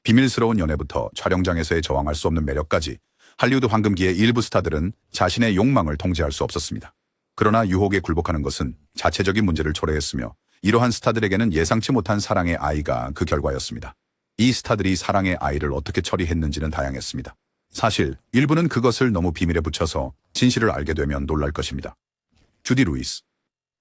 비밀스러운 연애부터 촬영장에서의 저항할 수 없는 매력까지 할리우드 황금기의 일부 스타들은 자신의 욕망을 통제할 수 없었습니다. 그러나 유혹에 굴복하는 것은 자체적인 문제를 초래했으며 이러한 스타들에게는 예상치 못한 사랑의 아이가 그 결과였습니다. 이 스타들이 사랑의 아이를 어떻게 처리했는지는 다양했습니다. 사실 일부는 그것을 너무 비밀에 붙여서 진실을 알게 되면 놀랄 것입니다. 주디 루이스.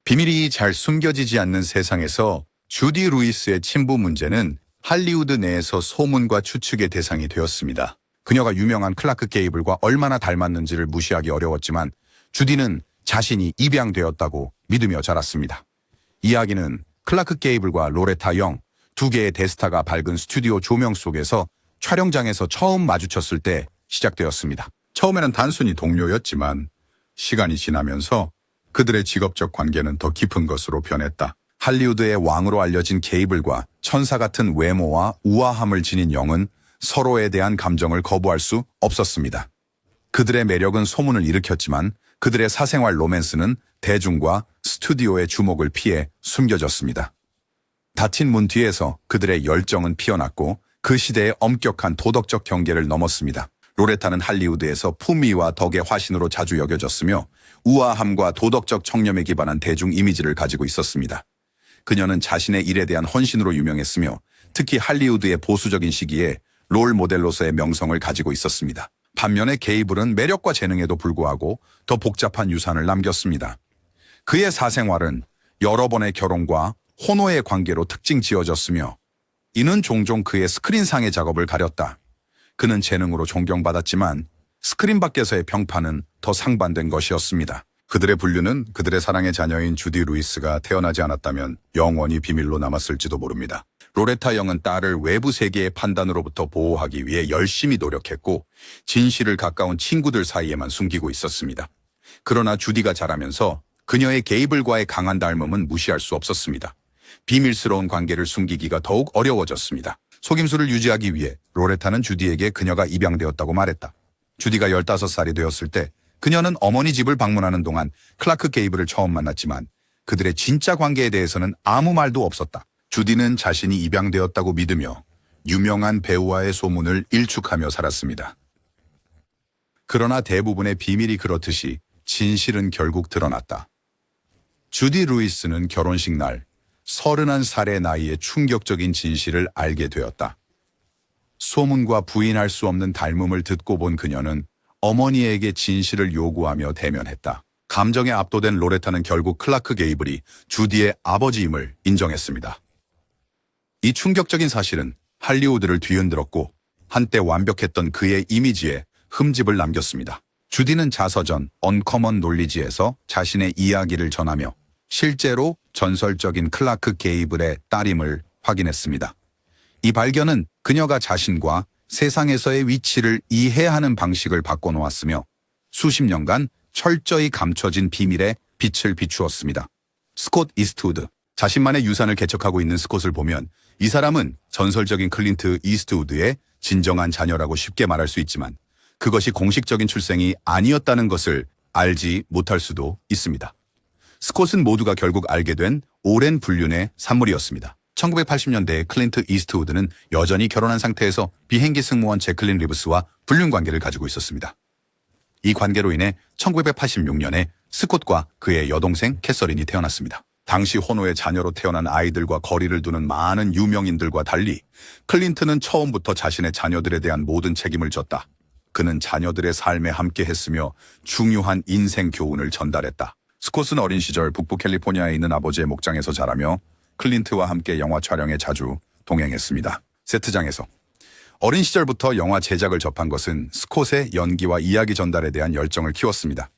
비밀이 잘 숨겨지지 않는 세상에서 주디 루이스의 친부 문제는 할리우드 내에서 소문과 추측의 대상이 되었습니다. 그녀가 유명한 클라크 게이블과 얼마나 닮았는지를 무시하기 어려웠지만 주디는 자신이 입양되었다고 믿으며 자랐습니다. 이야기는 클라크 게이블과 로레타 영, 두 개의 대스타가 밝은 스튜디오 조명 속에서 촬영장에서 처음 마주쳤을 때 시작되었습니다. 처음에는 단순히 동료였지만 시간이 지나면서 그들의 직업적 관계는 더 깊은 것으로 변했다. 할리우드의 왕으로 알려진 게이블과 천사 같은 외모와 우아함을 지닌 영은 서로에 대한 감정을 거부할 수 없었습니다. 그들의 매력은 소문을 일으켰지만 그들의 사생활 로맨스는 대중과 스튜디오의 주목을 피해 숨겨졌습니다. 닫힌 문 뒤에서 그들의 열정은 피어났고 그 시대의 엄격한 도덕적 경계를 넘었습니다. 로레타는 할리우드에서 품위와 덕의 화신으로 자주 여겨졌으며 우아함과 도덕적 청렴에 기반한 대중 이미지를 가지고 있었습니다. 그녀는 자신의 일에 대한 헌신으로 유명했으며 특히 할리우드의 보수적인 시기에 롤 모델로서의 명성을 가지고 있었습니다. 반면에 게이블은 매력과 재능에도 불구하고 더 복잡한 유산을 남겼습니다. 그의 사생활은 여러 번의 결혼과 혼호의 관계로 특징 지어졌으며 이는 종종 그의 스크린상의 작업을 가렸다. 그는 재능으로 존경받았지만 스크린 밖에서의 평판은 더 상반된 것이었습니다. 그들의 분류는 그들의 사랑의 자녀인 주디 루이스가 태어나지 않았다면 영원히 비밀로 남았을지도 모릅니다. 로레타 영은 딸을 외부 세계의 판단으로부터 보호하기 위해 열심히 노력했고 진실을 가까운 친구들 사이에만 숨기고 있었습니다. 그러나 주디가 자라면서 그녀의 게이블과의 강한 닮음은 무시할 수 없었습니다. 비밀스러운 관계를 숨기기가 더욱 어려워졌습니다. 속임수를 유지하기 위해 로레타는 주디에게 그녀가 입양되었다고 말했다. 주디가 15살이 되었을 때 그녀는 어머니 집을 방문하는 동안 클라크 게이블을 처음 만났지만 그들의 진짜 관계에 대해서는 아무 말도 없었다. 주디는 자신이 입양되었다고 믿으며 유명한 배우와의 소문을 일축하며 살았습니다. 그러나 대부분의 비밀이 그렇듯이 진실은 결국 드러났다. 주디 루이스는 결혼식 날 31살의 나이에 충격적인 진실을 알게 되었다. 소문과 부인할 수 없는 닮음을 듣고 본 그녀는 어머니에게 진실을 요구하며 대면했다. 감정에 압도된 로레타는 결국 클라크 게이블이 주디의 아버지임을 인정했습니다. 이 충격적인 사실은 할리우드를 뒤흔들었고 한때 완벽했던 그의 이미지에 흠집을 남겼습니다. 주디는 자서전 언커먼 놀리지에서 자신의 이야기를 전하며 실제로 전설적인 클라크 게이블의 딸임을 확인했습니다. 이 발견은 그녀가 자신과 세상에서의 위치를 이해하는 방식을 바꿔놓았으며 수십 년간 철저히 감춰진 비밀에 빛을 비추었습니다. 스콧 이스트우드. 자신만의 유산을 개척하고 있는 스콧을 보면 이 사람은 전설적인 클린트 이스트우드의 진정한 자녀라고 쉽게 말할 수 있지만 그것이 공식적인 출생이 아니었다는 것을 알지 못할 수도 있습니다. 스콧은 모두가 결국 알게 된 오랜 불륜의 산물이었습니다. 1980년대에 클린트 이스트우드는 여전히 결혼한 상태에서 비행기 승무원 제클린 리브스와 불륜 관계를 가지고 있었습니다. 이 관계로 인해 1986년에 스콧과 그의 여동생 캐서린이 태어났습니다. 당시 혼호의 자녀로 태어난 아이들과 거리를 두는 많은 유명인들과 달리 클린트는 처음부터 자신의 자녀들에 대한 모든 책임을 졌다. 그는 자녀들의 삶에 함께했으며 중요한 인생 교훈을 전달했다. 스콧은 어린 시절 북부 캘리포니아에 있는 아버지의 목장에서 자라며 클린트와 함께 영화 촬영에 자주 동행했습니다. 세트장에서 어린 시절부터 영화 제작을 접한 것은 스콧의 연기와 이야기 전달에 대한 열정을 키웠습니다.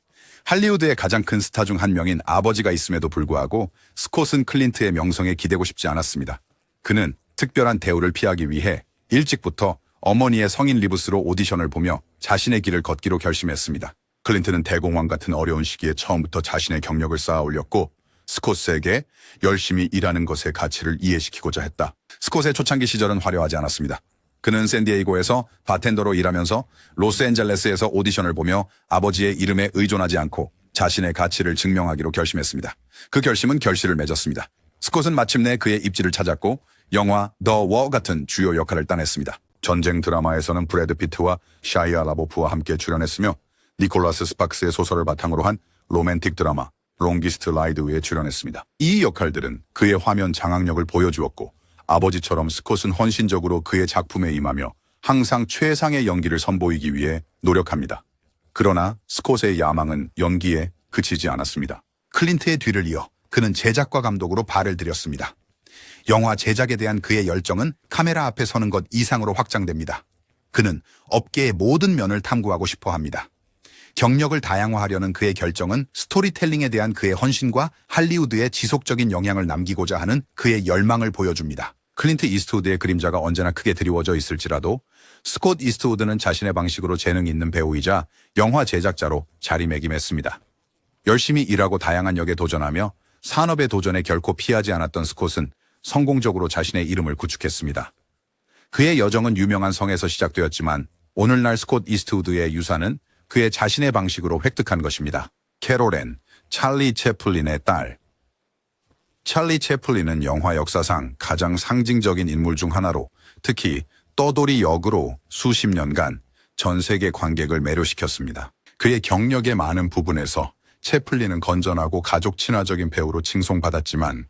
할리우드의 가장 큰 스타 중 한 명인 아버지가 있음에도 불구하고 스콧은 클린트의 명성에 기대고 싶지 않았습니다. 그는 특별한 대우를 피하기 위해 일찍부터 어머니의 성인 리브스로 오디션을 보며 자신의 길을 걷기로 결심했습니다. 클린트는 대공황 같은 어려운 시기에 처음부터 자신의 경력을 쌓아 올렸고 스콧에게 열심히 일하는 것의 가치를 이해시키고자 했다. 스콧의 초창기 시절은 화려하지 않았습니다. 그는 샌디에이고에서 바텐더로 일하면서 로스앤젤레스에서 오디션을 보며 아버지의 이름에 의존하지 않고 자신의 가치를 증명하기로 결심했습니다. 그 결심은 결실을 맺었습니다. 스콧은 마침내 그의 입지를 찾았고 영화 더 워 같은 주요 역할을 따냈습니다. 전쟁 드라마에서는 브래드 피트와 샤이아 라보프와 함께 출연했으며 니콜라스 스파크스의 소설을 바탕으로 한 로맨틱 드라마 롱기스트 라이드에 출연했습니다. 이 역할들은 그의 화면 장악력을 보여주었고 아버지처럼 스콧은 헌신적으로 그의 작품에 임하며 항상 최상의 연기를 선보이기 위해 노력합니다. 그러나 스콧의 야망은 연기에 그치지 않았습니다. 클린트의 뒤를 이어 그는 제작과 감독으로 발을 들였습니다. 영화 제작에 대한 그의 열정은 카메라 앞에 서는 것 이상으로 확장됩니다. 그는 업계의 모든 면을 탐구하고 싶어 합니다. 경력을 다양화하려는 그의 결정은 스토리텔링에 대한 그의 헌신과 할리우드에 지속적인 영향을 남기고자 하는 그의 열망을 보여줍니다. 클린트 이스트우드의 그림자가 언제나 크게 드리워져 있을지라도 스콧 이스트우드는 자신의 방식으로 재능 있는 배우이자 영화 제작자로 자리매김했습니다. 열심히 일하고 다양한 역에 도전하며 산업의 도전에 결코 피하지 않았던 스콧은 성공적으로 자신의 이름을 구축했습니다. 그의 여정은 유명한 성에서 시작되었지만 오늘날 스콧 이스트우드의 유산은 그의 자신의 방식으로 획득한 것입니다. 캐롤 앤, 찰리 채플린의 딸. 찰리 채플린은 영화 역사상 가장 상징적인 인물 중 하나로 특히 떠돌이 역으로 수십 년간 전 세계 관객을 매료시켰습니다. 그의 경력의 많은 부분에서 채플린은 건전하고 가족 친화적인 배우로 칭송받았지만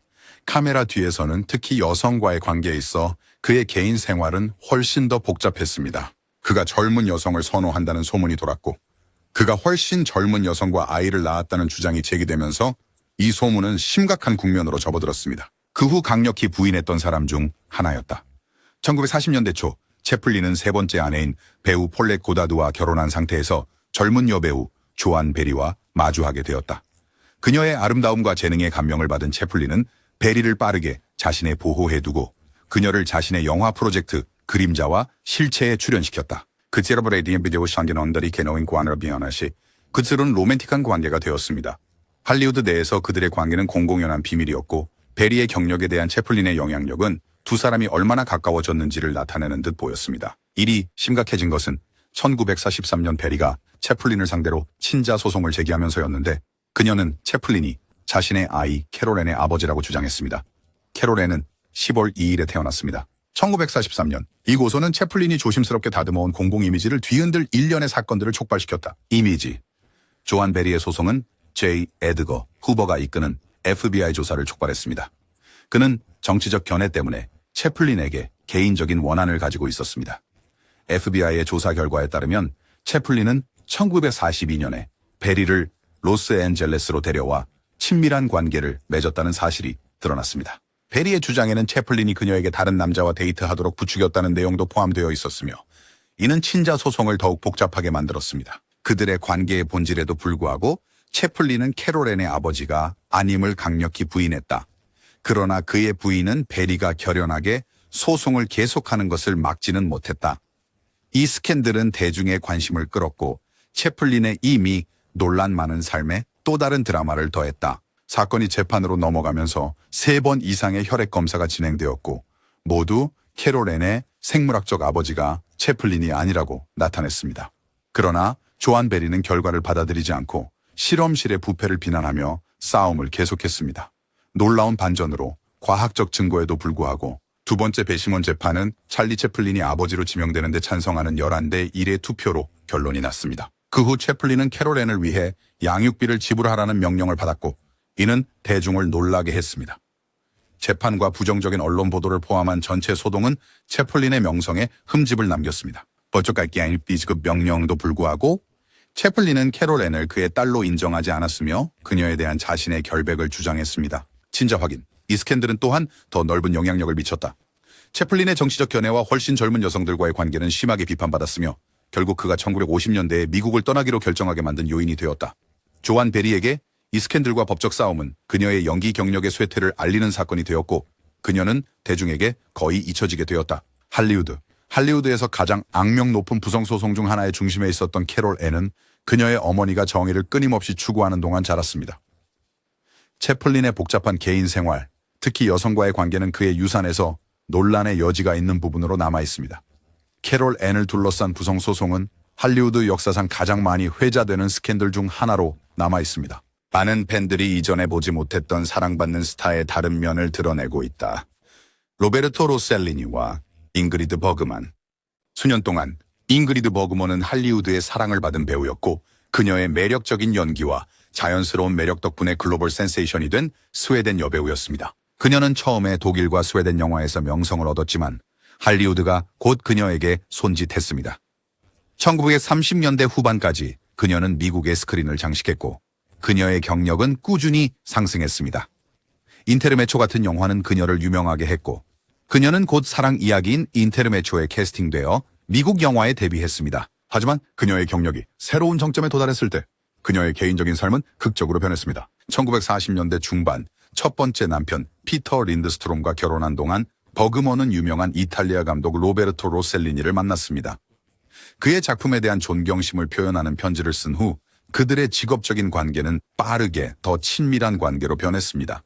카메라 뒤에서는 특히 여성과의 관계에 있어 그의 개인 생활은 훨씬 더 복잡했습니다. 그가 젊은 여성을 선호한다는 소문이 돌았고 그가 훨씬 젊은 여성과 아이를 낳았다는 주장이 제기되면서 이 소문은 심각한 국면으로 접어들었습니다. 그 후 강력히 부인했던 사람 중 하나였다. 1940년대 초 채플린은 세 번째 아내인 배우 폴렛 고다드와 결혼한 상태에서 젊은 여배우 조안 베리와 마주하게 되었다. 그녀의 아름다움과 재능에 감명을 받은 채플린은 베리를 빠르게 자신에 보호해두고 그녀를 자신의 영화 프로젝트 그림자와 실체에 출연시켰다. 그제로브레 디엠비디오 샹겐언더리 개노인 관을 비하나시 그들은 로맨틱한 관계가 되었습니다. 할리우드 내에서 그들의 관계는 공공연한 비밀이었고 베리의 경력에 대한 채플린의 영향력은 두 사람이 얼마나 가까워졌는지를 나타내는 듯 보였습니다. 일이 심각해진 것은 1943년 베리가 채플린을 상대로 친자 소송을 제기하면서였는데 그녀는 채플린이 자신의 아이 캐롤앤의 아버지라고 주장했습니다. 캐롤앤은 10월 2일에 태어났습니다. 1943년 이 고소는 채플린이 조심스럽게 다듬어온 공공 이미지를 뒤흔들 일련의 사건들을 촉발시켰다. 이미지. 조안 베리의 소송은 J. 에드거 후버가 이끄는 FBI 조사를 촉발했습니다. 그는 정치적 견해 때문에 채플린에게 개인적인 원한을 가지고 있었습니다. FBI의 조사 결과에 따르면 채플린은 1942년에 베리를 로스앤젤레스로 데려와 친밀한 관계를 맺었다는 사실이 드러났습니다. 베리의 주장에는 채플린이 그녀에게 다른 남자와 데이트하도록 부추겼다는 내용도 포함되어 있었으며 이는 친자 소송을 더욱 복잡하게 만들었습니다. 그들의 관계의 본질에도 불구하고 채플린은 캐롤앤의 아버지가 아님을 강력히 부인했다. 그러나 그의 부인은 베리가 결연하게 소송을 계속하는 것을 막지는 못했다. 이 스캔들은 대중의 관심을 끌었고 채플린의 이미 논란 많은 삶에 또 다른 드라마를 더했다. 사건이 재판으로 넘어가면서 3번 이상의 혈액 검사가 진행되었고 모두 캐롤앤의 생물학적 아버지가 채플린이 아니라고 나타냈습니다. 그러나 조안 베리는 결과를 받아들이지 않고 실험실의 부패를 비난하며 싸움을 계속했습니다. 놀라운 반전으로 과학적 증거에도 불구하고 두 번째 배심원 재판은 찰리 채플린이 아버지로 지명되는 데 찬성하는 11대 1의 투표로 결론이 났습니다. 그 후 채플린은 캐롤앤을 위해 양육비를 지불하라는 명령을 받았고 이는 대중을 놀라게 했습니다. 재판과 부정적인 언론 보도를 포함한 전체 소동은 채플린의 명성에 흠집을 남겼습니다. 법적갈기 양육비 지급 명령도 불구하고 채플린은 캐롤앤을 그의 딸로 인정하지 않았으며 그녀에 대한 자신의 결백을 주장했습니다. 친자 확인. 이 스캔들은 또한 더 넓은 영향력을 미쳤다. 채플린의 정치적 견해와 훨씬 젊은 여성들과의 관계는 심하게 비판받았으며 결국 그가 1950년대에 미국을 떠나기로 결정하게 만든 요인이 되었다. 조안 베리에게 이 스캔들과 법적 싸움은 그녀의 연기 경력의 쇠퇴를 알리는 사건이 되었고 그녀는 대중에게 거의 잊혀지게 되었다. 할리우드에서 가장 악명 높은 부성소송 중 하나의 중심에 있었던 캐롤앤은 그녀의 어머니가 정의를 끊임없이 추구하는 동안 자랐습니다. 채플린의 복잡한 개인 생활, 특히 여성과의 관계는 그의 유산에서 논란의 여지가 있는 부분으로 남아있습니다. 캐롤앤을 둘러싼 부성소송은 할리우드 역사상 가장 많이 회자되는 스캔들 중 하나로 남아있습니다. 많은 팬들이 이전에 보지 못했던 사랑받는 스타의 다른 면을 드러내고 있다. 로베르토 로셀리니와 잉그리드 버그만. 수년 동안 잉그리드 버그먼은 할리우드의 사랑을 받은 배우였고 그녀의 매력적인 연기와 자연스러운 매력 덕분에 글로벌 센세이션이 된 스웨덴 여배우였습니다. 그녀는 처음에 독일과 스웨덴 영화에서 명성을 얻었지만 할리우드가 곧 그녀에게 손짓했습니다. 1930년대 후반까지 그녀는 미국의 스크린을 장식했고 그녀의 경력은 꾸준히 상승했습니다. 인테르메초 같은 영화는 그녀를 유명하게 했고 그녀는 곧 사랑 이야기인 인테르메초에 캐스팅되어 미국 영화에 데뷔했습니다. 하지만 그녀의 경력이 새로운 정점에 도달했을 때 그녀의 개인적인 삶은 극적으로 변했습니다. 1940년대 중반 첫 번째 남편 피터 린드스트롬과 결혼한 동안 버그먼은 유명한 이탈리아 감독 로베르토 로셀리니를 만났습니다. 그의 작품에 대한 존경심을 표현하는 편지를 쓴 후 그들의 직업적인 관계는 빠르게 더 친밀한 관계로 변했습니다.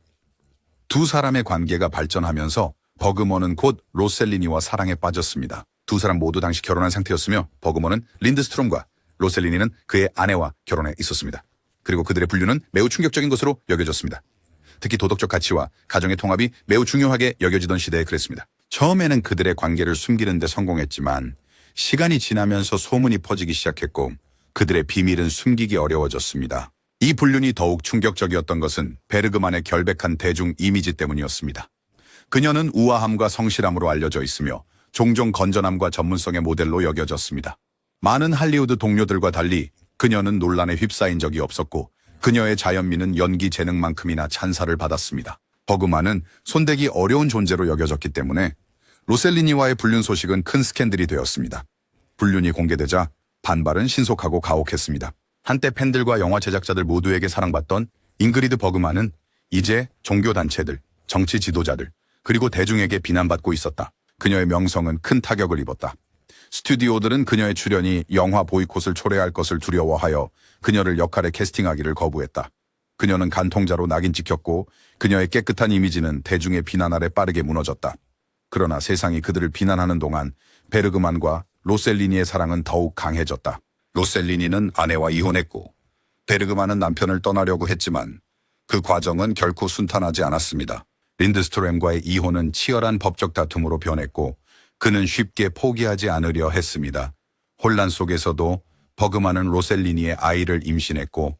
두 사람의 관계가 발전하면서 버그먼은 곧 로셀리니와 사랑에 빠졌습니다. 두 사람 모두 당시 결혼한 상태였으며 버그먼은 린드스트롬과 로셀리니는 그의 아내와 결혼해 있었습니다. 그리고 그들의 분류는 매우 충격적인 것으로 여겨졌습니다. 특히 도덕적 가치와 가정의 통합이 매우 중요하게 여겨지던 시대에 그랬습니다. 처음에는 그들의 관계를 숨기는 데 성공했지만 시간이 지나면서 소문이 퍼지기 시작했고 그들의 비밀은 숨기기 어려워졌습니다. 이 불륜이 더욱 충격적이었던 것은 베르그만의 결백한 대중 이미지 때문이었습니다. 그녀는 우아함과 성실함으로 알려져 있으며 종종 건전함과 전문성의 모델로 여겨졌습니다. 많은 할리우드 동료들과 달리 그녀는 논란에 휩싸인 적이 없었고 그녀의 자연미는 연기 재능만큼이나 찬사를 받았습니다. 버그만은 손대기 어려운 존재로 여겨졌기 때문에 로셀리니와의 불륜 소식은 큰 스캔들이 되었습니다. 불륜이 공개되자 반발은 신속하고 가혹했습니다. 한때 팬들과 영화 제작자들 모두에게 사랑받던 잉그리드 버그만은 이제 종교단체들, 정치 지도자들, 그리고 대중에게 비난받고 있었다. 그녀의 명성은 큰 타격을 입었다. 스튜디오들은 그녀의 출연이 영화 보이콧을 초래할 것을 두려워하여 그녀를 역할에 캐스팅하기를 거부했다. 그녀는 간통자로 낙인 찍혔고 그녀의 깨끗한 이미지는 대중의 비난 아래 빠르게 무너졌다. 그러나 세상이 그들을 비난하는 동안 베르그만과 로셀리니의 사랑은 더욱 강해졌다. 로셀리니는 아내와 이혼했고 베르그만은 남편을 떠나려고 했지만 그 과정은 결코 순탄하지 않았습니다. 린드스트롬과의 이혼은 치열한 법적 다툼으로 변했고 그는 쉽게 포기하지 않으려 했습니다. 혼란 속에서도 버그만은 로셀리니의 아이를 임신했고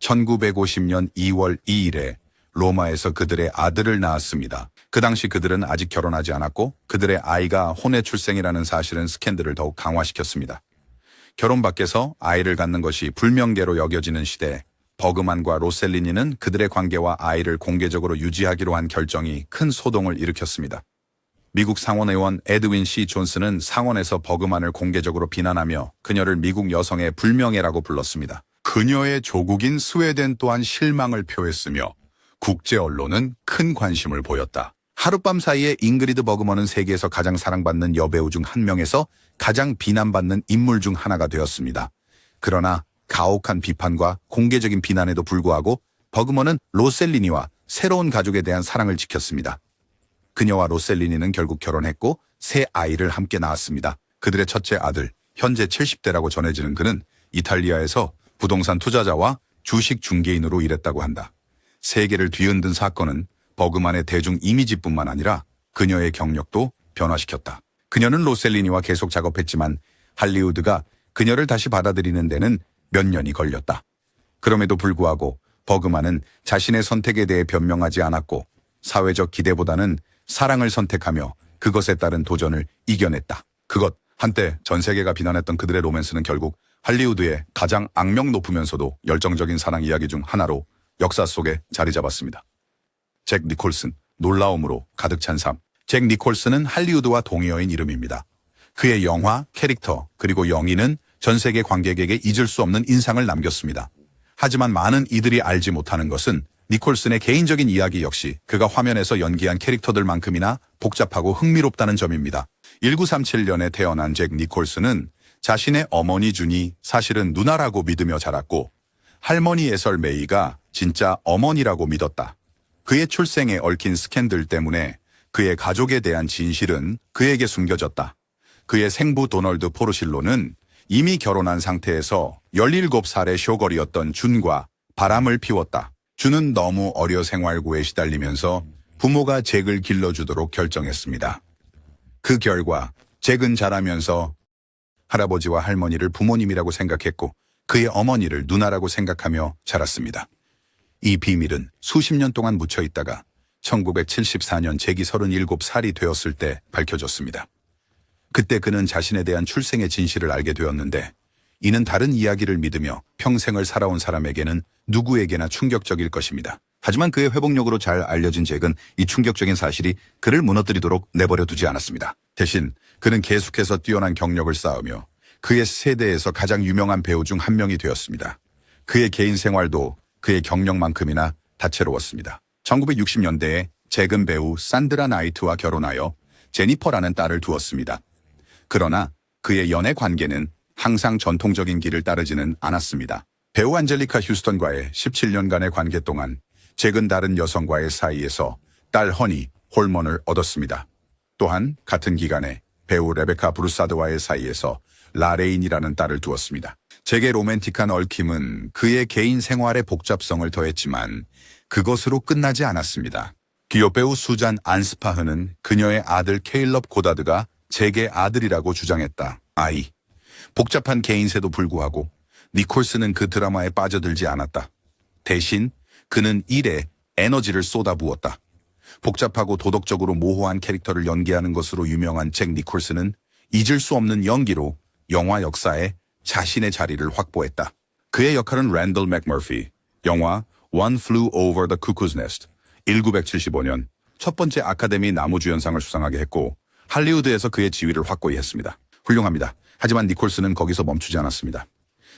1950년 2월 2일에 로마에서 그들의 아들을 낳았습니다. 그 당시 그들은 아직 결혼하지 않았고 그들의 아이가 혼외 출생이라는 사실은 스캔들을 더욱 강화시켰습니다. 결혼 밖에서 아이를 갖는 것이 불명예로 여겨지는 시대에 버그만과 로셀리니는 그들의 관계와 아이를 공개적으로 유지하기로 한 결정이 큰 소동을 일으켰습니다. 미국 상원의원 에드윈 C. 존슨은 상원에서 버그만을 공개적으로 비난하며 그녀를 미국 여성의 불명예라고 불렀습니다. 그녀의 조국인 스웨덴 또한 실망을 표했으며 국제 언론은 큰 관심을 보였다. 하룻밤 사이에 잉그리드 버그먼은 세계에서 가장 사랑받는 여배우 중 한 명에서 가장 비난받는 인물 중 하나가 되었습니다. 그러나 가혹한 비판과 공개적인 비난에도 불구하고 버그먼은 로셀리니와 새로운 가족에 대한 사랑을 지켰습니다. 그녀와 로셀리니는 결국 결혼했고 새 아이를 함께 낳았습니다. 그들의 첫째 아들, 현재 70대라고 전해지는 그는 이탈리아에서 부동산 투자자와 주식 중개인으로 일했다고 한다. 세계를 뒤흔든 사건은 버그만의 대중 이미지뿐만 아니라 그녀의 경력도 변화시켰다. 그녀는 로셀리니와 계속 작업했지만 할리우드가 그녀를 다시 받아들이는 데는 몇 년이 걸렸다. 그럼에도 불구하고 버그만은 자신의 선택에 대해 변명하지 않았고 사회적 기대보다는 사랑을 선택하며 그것에 따른 도전을 이겨냈다. 그것 한때 전 세계가 비난했던 그들의 로맨스는 결국 할리우드의 가장 악명 높으면서도 열정적인 사랑 이야기 중 하나로 역사 속에 자리 잡았습니다. 잭 니콜슨, 놀라움으로 가득 찬 삶. 잭 니콜슨은 할리우드와 동의어인 이름입니다. 그의 영화, 캐릭터, 그리고 영인은 전 세계 관객에게 잊을 수 없는 인상을 남겼습니다. 하지만 많은 이들이 알지 못하는 것은 니콜슨의 개인적인 이야기 역시 그가 화면에서 연기한 캐릭터들만큼이나 복잡하고 흥미롭다는 점입니다. 1937년에 태어난 잭 니콜슨은 자신의 어머니 준이 사실은 누나라고 믿으며 자랐고 할머니 에설 메이가 진짜 어머니라고 믿었다. 그의 출생에 얽힌 스캔들 때문에 그의 가족에 대한 진실은 그에게 숨겨졌다. 그의 생부 도널드 포르실로는 이미 결혼한 상태에서 17살의 쇼걸이었던 준과 바람을 피웠다. 준은 너무 어려 생활고에 시달리면서 부모가 잭을 길러주도록 결정했습니다. 그 결과 잭은 자라면서 할아버지와 할머니를 부모님이라고 생각했고 그의 어머니를 누나라고 생각하며 자랐습니다. 이 비밀은 수십 년 동안 묻혀 있다가 1974년 재기 37살이 되었을 때 밝혀졌습니다. 그때 그는 자신에 대한 출생의 진실을 알게 되었는데 이는 다른 이야기를 믿으며 평생을 살아온 사람에게는 누구에게나 충격적일 것입니다. 하지만 그의 회복력으로 잘 알려진 잭은 이 충격적인 사실이 그를 무너뜨리도록 내버려 두지 않았습니다. 대신 그는 계속해서 뛰어난 경력을 쌓으며 그의 세대에서 가장 유명한 배우 중 한 명이 되었습니다. 그의 개인 생활도 그의 경력만큼이나 다채로웠습니다. 1960년대에 잭은 배우 산드라 나이트와 결혼하여 제니퍼라는 딸을 두었습니다. 그러나 그의 연애 관계는 항상 전통적인 길을 따르지는 않았습니다. 배우 안젤리카 휴스턴과의 17년간의 관계 동안 잭은 다른 여성과의 사이에서 딸 허니 홀먼을 얻었습니다. 또한 같은 기간에 배우 레베카 브루사드와의 사이에서 라레인이라는 딸을 두었습니다. 잭의 로맨틱한 얽힘은 그의 개인 생활의 복잡성을 더했지만 그것으로 끝나지 않았습니다. 기업 배우 수잔 안스파흐는 그녀의 아들 케일럽 고다드가 잭의 아들이라고 주장했다. 복잡한 개인세도 불구하고 니콜스는 그 드라마에 빠져들지 않았다. 대신 그는 일에 에너지를 쏟아부었다. 복잡하고 도덕적으로 모호한 캐릭터를 연기하는 것으로 유명한 잭 니콜스는 잊을 수 없는 연기로 영화 역사에 자신의 자리를 확보했다. 그의 역할은 랜덜 맥머피, 영화 One Flew Over the Cuckoo's Nest, 1975년 첫 번째 아카데미 나무주연상을 수상하게 했고 할리우드에서 그의 지위를 확고히 했습니다. 훌륭합니다. 하지만 니콜스는 거기서 멈추지 않았습니다.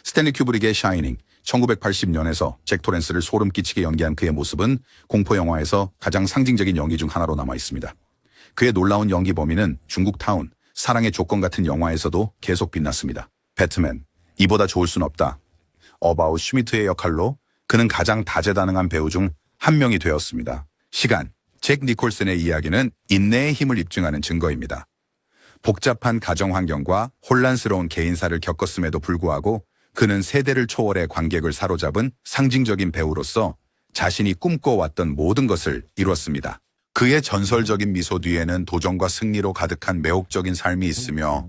스탠리 큐브릭의 샤이닝, 1980년에서 잭 토렌스를 소름 끼치게 연기한 그의 모습은 공포 영화에서 가장 상징적인 연기 중 하나로 남아 있습니다. 그의 놀라운 연기 범위는 중국 타운, 사랑의 조건 같은 영화에서도 계속 빛났습니다. 배트맨, 이보다 좋을 순 없다. 어바웃 슈미트의 역할로 그는 가장 다재다능한 배우 중 한 명이 되었습니다. 시간, 잭 니콜슨의 이야기는 인내의 힘을 입증하는 증거입니다. 복잡한 가정 환경과 혼란스러운 개인사를 겪었음에도 불구하고 그는 세대를 초월해 관객을 사로잡은 상징적인 배우로서 자신이 꿈꿔왔던 모든 것을 이뤘습니다. 그의 전설적인 미소 뒤에는 도전과 승리로 가득한 매혹적인 삶이 있으며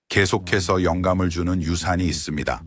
계속해서 영감을 주는 유산이 있습니다.